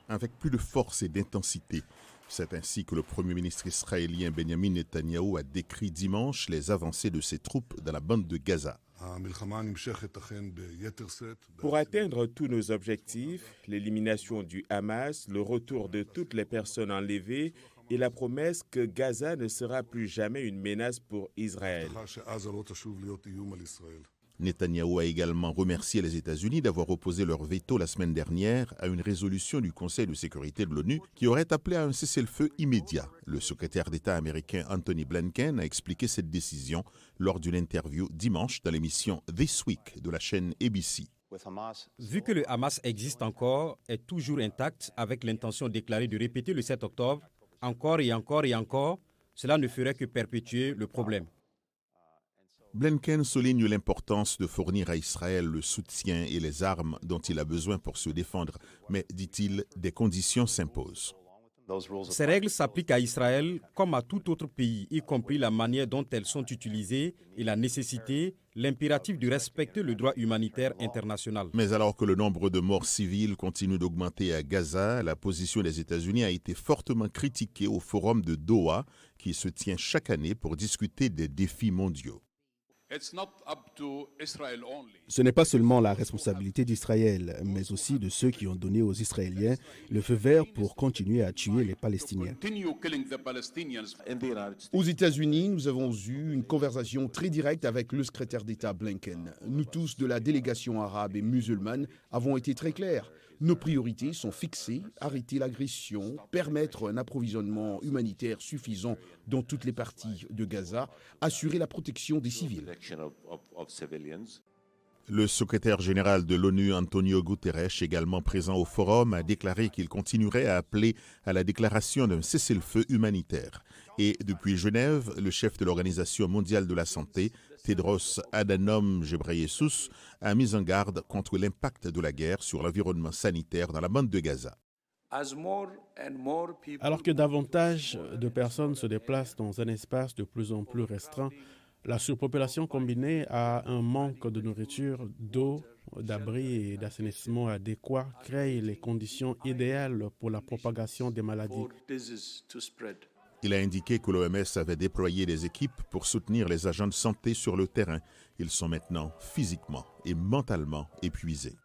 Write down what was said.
avec plus de force et d'intensité. C'est ainsi que le Premier ministre israélien Benjamin Netanyahou a décrit dimanche les avancées de ses troupes dans la bande de Gaza. Pour atteindre tous nos objectifs, l'élimination du Hamas, le retour de toutes les personnes enlevées et la promesse que Gaza ne sera plus jamais une menace pour Israël. Netanyahou a également remercié les États-Unis d'avoir opposé leur veto la semaine dernière à une résolution du Conseil de sécurité de l'ONU qui aurait appelé à un cessez-le-feu immédiat. Le secrétaire d'État américain Anthony Blinken a expliqué cette décision lors d'une interview dimanche dans l'émission This Week de la chaîne ABC. Vu que le Hamas existe encore, est toujours intact avec l'intention déclarée de répéter le 7 octobre, encore et encore et encore, cela ne ferait que perpétuer le problème. Blinken souligne l'importance de fournir à Israël le soutien et les armes dont il a besoin pour se défendre, mais, dit-il, des conditions s'imposent. Ces règles s'appliquent à Israël comme à tout autre pays, y compris la manière dont elles sont utilisées et la nécessité, l'impératif de respecter le droit humanitaire international. Mais alors que le nombre de morts civiles continue d'augmenter à Gaza, la position des États-Unis a été fortement critiquée au Forum de Doha, qui se tient chaque année pour discuter des défis mondiaux. Ce n'est pas seulement la responsabilité d'Israël, mais aussi de ceux qui ont donné aux Israéliens le feu vert pour continuer à tuer les Palestiniens. Aux États-Unis, nous avons eu une conversation très directe avec le secrétaire d'État Blinken. Nous tous de la délégation arabe et musulmane avons été très clairs. Nos priorités sont fixées, arrêter l'agression, permettre un approvisionnement humanitaire suffisant dans toutes les parties de Gaza, assurer la protection des civils. Le secrétaire général de l'ONU, Antonio Guterres, également présent au forum, a déclaré qu'il continuerait à appeler à la déclaration d'un cessez-le-feu humanitaire. Et depuis Genève, le chef de l'Organisation mondiale de la santé, Tedros Adhanom Ghebreyesus, a mis en garde contre l'impact de la guerre sur l'environnement sanitaire dans la bande de Gaza. Alors que davantage de personnes se déplacent dans un espace de plus en plus restreint, la surpopulation combinée à un manque de nourriture, d'eau, d'abri et d'assainissement adéquat crée les conditions idéales pour la propagation des maladies. Il a indiqué que l'OMS avait déployé des équipes pour soutenir les agents de santé sur le terrain. Ils sont maintenant physiquement et mentalement épuisés.